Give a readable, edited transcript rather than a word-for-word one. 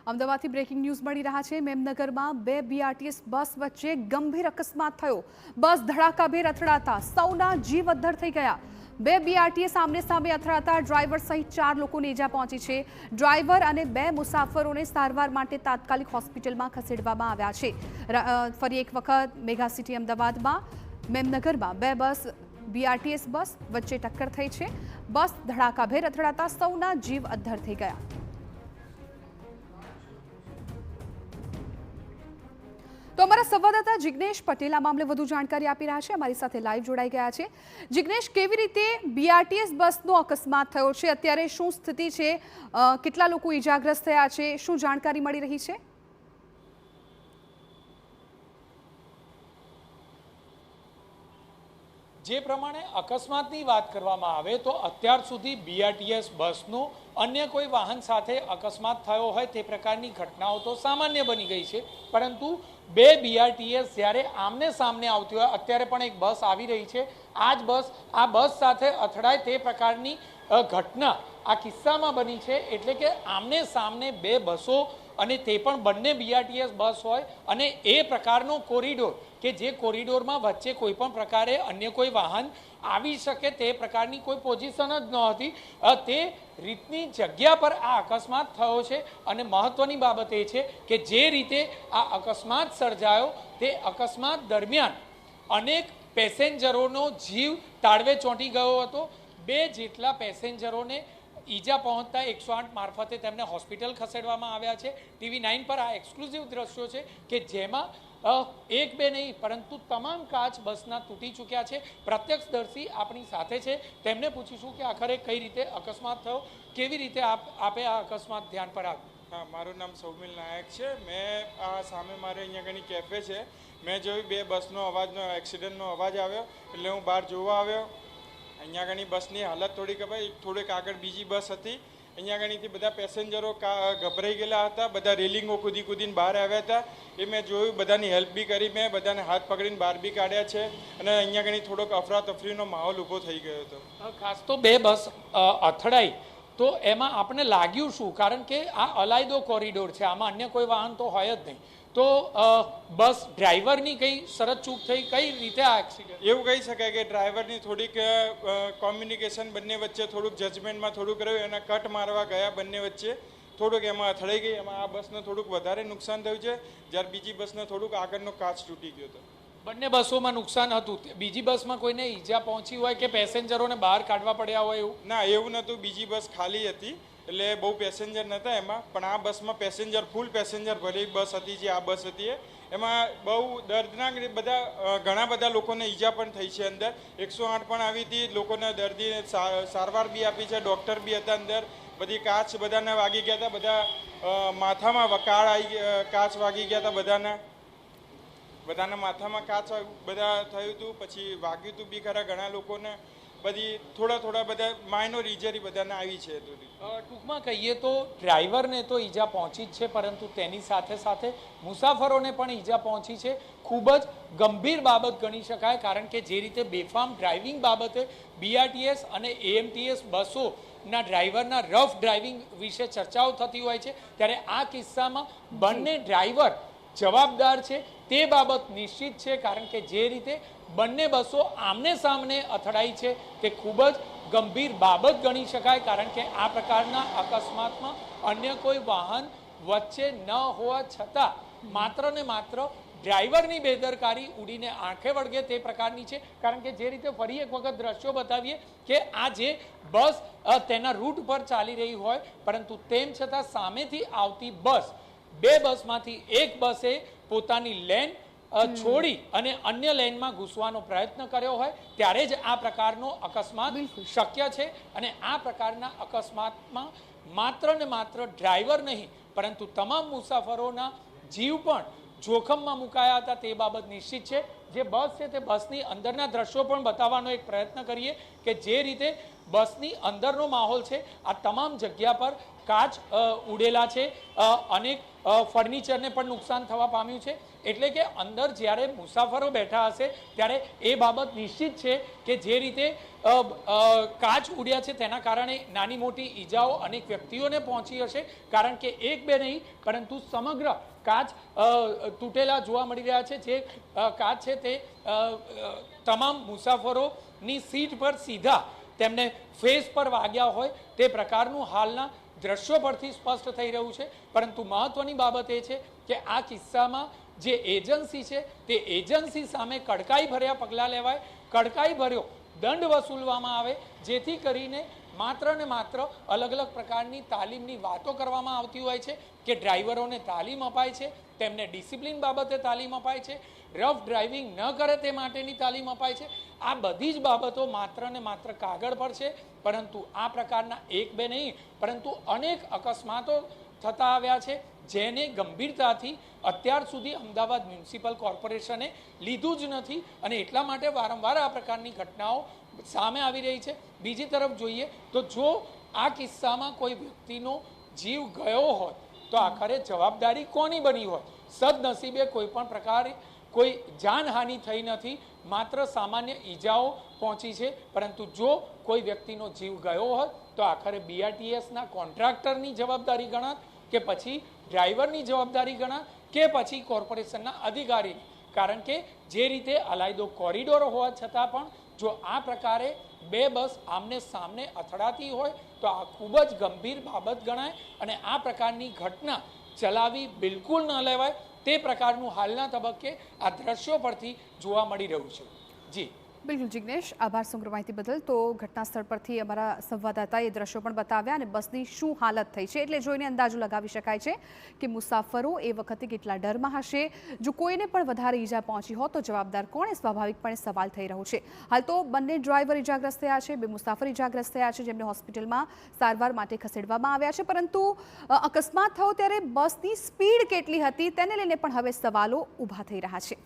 અમદાવાદથી breaking news મળી રહ્યા છે। મેમનગરમાં બે બીઆરટીએસ બસ વચ્ચે ગંભીર અકસ્માત થયો। બસ ધડાકાભેર અથડાતા સૌના જીવ અદ્ધર થઈ ગયા। બે બીઆરટીએસ આમને સામે અથડાતા ડ્રાઈવર સહિત 4 લોકોને ઈજા પહોંચી છે। ડ્રાઈવર અને બે મુસાફરોને સારવાર માટે તાત્કાલિક હોસ્પિટલમાં ખસેડવામાં આવ્યા છે। ફરી એક વખત મેગા સિટી અમદાવાદમાં મેમનગરમાં બે બીઆરટીએસ બસ વચ્ચે ટક્કર થઈ છે। બસ ધડાકાભેર અથડાતા સૌના જીવ અદ્ધર થઈ ગયા। તો અમારા સંવાદદાતા જિગ્નેશ પટેલ આ મામલે વધુ જાણકારી આપી રહ્યા છે, અમારી સાથે લાઈવ જોડાઈ ગયા છે। જિગ્નેશ, કેવી રીતે બીઆરટીએસ બસનો અકસ્માત થયો છે? અત્યારે શું સ્થિતિ છે? કેટલા લોકો ઈજાગ્રસ્ત થયા છે? શું જાણકારી મળી રહી છે? જે પ્રમાણે અકસ્માતની વાત કરવામાં આવે તો અત્યાર સુધી બીઆરટીએસ બસનો અન્ય કોઈ વાહન સાથે અકસ્માત થયો હોય તે પ્રકારની ઘટનાઓ તો સામાન્ય બની ગઈ છે, પરંતુ બે બીઆરટીએસ જ્યારે આમને સામને આવતી હોય, અત્યારે પણ એક બસ આવી રહી છે, આ બસ સાથે અથડાય તે પ્રકારની ઘટના આ કિસ્સામાં બની છે। એટલે કે આમને સામને બે બસો અને તે પણ બંને બીઆરટીએસ બસ હોય અને એ પ્રકારનો કોરિડોર કે જે કોરિડોરમાં વચ્ચે કોઈ પણ પ્રકારે અન્ય કોઈ વાહન આવી શકે તે પ્રકારની કોઈ પોઝિશન જ નહોતી। તે રીતની જગ્યા પર આ અકસ્માત થયો છે અને મહત્વની બાબત એ છે કે જે રીતે આ અકસ્માત સર્જાયો તે અકસ્માત દરમિયાન અનેક પેસેન્જરોનો જીવ તાળવે ચોંટી ગયો હતો। બે જેટલા પેસેન્જરોને ઈજા પહોંચતા 108 મારફતે તેમને હોસ્પિટલ ખસેડવામાં આવ્યા છે। TV9 પર આ એક્સક્લુઝિવ દ્રશ્યો છે કે જેમાં એક બે નહીં પરંતુ તમામ કાચ બસના તૂટી ચૂક્યા છે। પ્રત્યક્ષદર્શી આપણી સાથે છે, તેમને પૂછીશું કે આખરે કઈ રીતે અકસ્માત થયો, કેવી રીતે આપે આ અકસ્માત ધ્યાન પર આવ્યું? હા, મારું નામ સૌમિલ નાયક છે। મેં આ સામે મારે અહીંયા ઘણી કેફે છે, મેં જોયું બે બસનો અવાજનો એક્સિડન્ટનો અવાજ આવ્યો એટલે હું બહાર જોવા આવ્યો। અહીંયા ઘણી બસની હાલત થોડી ખબર, થોડીક આગળ બીજી બસ હતી, અહીંયા ઘણીથી બધા પેસેન્જરો ગભરાઈ ગયેલા હતા, બધા રેલિંગો કૂદીને બહાર આવ્યા હતા। એ મેં જોયું, બધાની હેલ્પ બી કરી, મેં બધાને હાથ પકડીને બહાર બી કાઢ્યા છે અને અહીંયા ઘણી થોડોક અફરાતફરીનો માહોલ ઊભો થઈ ગયો હતો। ખાસ તો બે બસ અથડાઈ તો એમાં આપણે લાગ્યું શું? કારણ કે આ અલાયદો કોરિડોર છે, આમાં અન્ય કોઈ વાહન તો હોય જ નહીં, તો બસ ડ્રાઈવરની કઈ શરત ચૂક થઈ, કઈ રીતે આ એક્સિડન્ટ? એવું કહી શકાય કે ડ્રાઈવરની થોડીક કોમ્યુનિકેશન બંને વચ્ચે થોડુંક જજમેન્ટમાં થોડુંક રહ્યું, એના કટ મારવા ગયા બંને વચ્ચે, થોડુંક એમાં અથડાઈ ગઈ। એમાં આ બસને થોડુંક વધારે નુકસાન થયું છે, જ્યારે બીજી બસને થોડુંક આગળનો કાચ તૂટી ગયો હતો। બંને બસોમાં નુકસાન હતું? બીજી બસમાં કોઈને ઈજા પહોંચી હોય કે પેસેન્જરોને બહાર કાઢવા પડ્યા હોય એવું? ના, એવું નહોતું, બીજી બસ ખાલી હતી એટલે બહુ પેસેન્જર નહોતા એમાં, પણ આ બસમાં પેસેન્જર ફૂલ પેસેન્જર ભરી બસ હતી જે આ બસ હતી એમાં બહુ દર્દનાક ઘણા બધા લોકોને ઈજા પણ થઈ છે। અંદર 108 પણ આવી હતી, લોકોને દર્દીને સારવાર બી આપી છે, ડૉક્ટર બી હતા અંદર, બધી કાચ બધાને વાગી ગયા હતા, બધા માથામાં કાચ વાગી ગયા હતા, બધાના માથામાં કાચ બધા થયું હતું, પછી વાગ્યું હતું બી ખરા ઘણા લોકોને, બધી થોડા બધા માઇનોર ઇન્જરી બધાને આવી છે। ટૂંકમાં કહીએ તો ડ્રાઈવરને તો ઈજા પહોંચી જ છે, પરંતુ તેની સાથે સાથે મુસાફરોને પણ ઈજા પહોંચી છે। ખૂબ જ ગંભીર બાબત ગણી શકાય, કારણ કે જે રીતે બેફામ ડ્રાઇવિંગ બાબતે બીઆરટીએસ અને એએમટીએસ બસોના ડ્રાઈવરના રફ ડ્રાઇવિંગ વિશે ચર્ચાઓ થતી હોય છે, ત્યારે આ કિસ્સામાં બંને ડ્રાઈવર જવાબદાર છે તે બાબત નિશ્ચિત છે, કારણ કે જે રીતે બંને બસો આમને સામને અથડાઈ છે તે ખૂબ જ ગંભીર બાબત ગણી શકાય, કારણ કે આ પ્રકારના અકસ્માતમાં અન્ય કોઈ વાહન વચ્ચે ન હોવા છતાં માત્ર ને માત્ર ડ્રાઈવરની બેદરકારી ઉડીને આંખે વળગે તે પ્રકારની છે। કારણ કે જે રીતે ફરી એક વખત દ્રશ્યો બતાવીએ કે આ જે બસ તેના રૂટ પર ચાલી રહી હોય, પરંતુ તેમ છતાં સામેથી આવતી બસ, બે બસમાંથી એક બસે પોતાની લેન છોડી અને અન્ય લેનમાં ઘૂસવાનો પ્રયત્ન કર્યો હોય ત્યારે જ આ પ્રકારનો અકસ્માત શક્ય છે। અને આ પ્રકારના અકસ્માતમાં માત્ર ને માત્ર ડ્રાઈવર નહીં પરંતુ તમામ મુસાફરોના જીવ પણ જોખમમાં મુકાયા હતા તે બાબત નિશ્ચિત છે। જે બસ છે તે બસની અંદરના દ્રશ્યો પણ બતાવવાનો એક પ્રયત્ન કરીએ કે જે રીતે બસની અંદરનો માહોલ છે, આ તમામ જગ્યા પર કાચ ઉડેલા છે, અનેક ફર્નિચરને પણ નુકસાન થવા પામ્યું છે. એટલે કે અંદર જ્યારે મુસાફરો બેઠા હશે ત્યારે એ બાબત નિશ્ચિત છે કે જે રીતે કાચ ઉડ્યા છે તેના કારણે નાની મોટી ઈજાઓ અનેક વ્યક્તિઓને પહોંચી હશે, કારણ કે એક બે નહીં પરંતુ સમગ્ર કાચ તૂટેલા જોવા મળી રહ્યા છે. જે કાચ છે તે તમામ મુસાફરોની સીટ પર સીધા તેમને ફેસ પર વાગ્યા હોય તે પ્રકારનું હાલના દ્રશ્યો પરથી સ્પષ્ટ થઈ રહ્યું છે. પરંતુ મહત્વની બાબત એ છે કે આ કિસ્સામાં જે એજન્સી છે તે એજન્સી સામે કડકાઈ ભર્યા પગલાં લેવાય, કડકાઈ ભર્યો દંડ વસૂલવામાં આવે, જેથી કરીને માત્ર ને માત્ર અલગ અલગ પ્રકારની તાલીમની વાતો કરવામાં આવતી હોય છે કે ડ્રાઈવરોને તાલીમ અપાય છે, તેમને ડિસિપ્લિન બાબતે તાલીમ અપાય છે, રફ ડ્રાઇવિંગ ન કરે તે માટેની તાલીમ અપાય છે. આ બધી જ બાબતો માત્ર ને માત્ર કાગળ પર છે, પરંતુ આ પ્રકારના એક બે નહીં પરંતુ અનેક અકસ્માતો થતા આવ્યા છે, જેને ગંભીરતાથી અત્યાર સુધી અમદાવાદ મ્યુનિસિપલ કોર્પોરેશને લીધું જ નથી અને એટલા માટે વારંવાર આ પ્રકારની ઘટનાઓ સામે આવી રહી છે. બીજી તરફ જોઈએ તો જો આ કિસ્સામાં કોઈ વ્યક્તિનો જીવ ગયો હોય તો આખરે જવાબદારી કોની બની હોય? સદનસીબે કોઈ પણ પ્રકારે કોઈ જાનહાનિ થઈ નથી, માત્ર સામાન્ય ઈજાઓ પહોંચી છે. પરંતુ જો કોઈ વ્યક્તિનો જીવ ગયો હોય તો આખરે બીઆરટીએસના કોન્ટ્રાક્ટરની જવાબદારી ગણાત કે પછી ડ્રાઈવરની જવાબદારી ગણાત કે પછી કોર્પોરેશનના અધિકારીની? કારણ કે જે રીતે અલાયદો કોરિડોર હોવા છતાં પણ જો આ પ્રકારે બે બસ આમને સામને અથડાતી હોય તો આ ખૂબ જ ગંભીર બાબત ગણાય અને આ પ્રકારની ઘટના ચલાવી બિલકુલ ન લેવાય. તે પ્રકારનું હાલના તબક્કે આ દ્રશ્યો પરથી જોવા મળી રહ્યું છે. જી બિલકુલ જિગ્નેશ, આભાર સમગ્ર માહિતી બદલ. તો ઘટના સ્થળ પરથી અમારા સંવાદદાતાએ એ દ્રશ્યો પણ બતાવ્યા અને બસની શું હાલત થઈ છે એટલે જોઈને અંદાજો લગાવી શકાય છે કે મુસાફરો એ વખતે કેટલા ડરમાં હશે. જો કોઈને પણ વધારે ઈજા પહોંચી હોત તો જવાબદાર કોણ, એ સ્વાભાવિકપણે સવાલ થઈ રહ્યો છે. હાલ તો બંને ડ્રાઈવર ઈજાગ્રસ્ત થયા છે, બે મુસાફર ઈજાગ્રસ્ત થયા છે, જેમને હોસ્પિટલમાં સારવાર માટે ખસેડવામાં આવ્યા છે. પરંતુ અકસ્માત થયો ત્યારે બસની સ્પીડ કેટલી હતી તેને લઈને પણ હવે સવાલો ઊભા થઈ રહ્યા છે.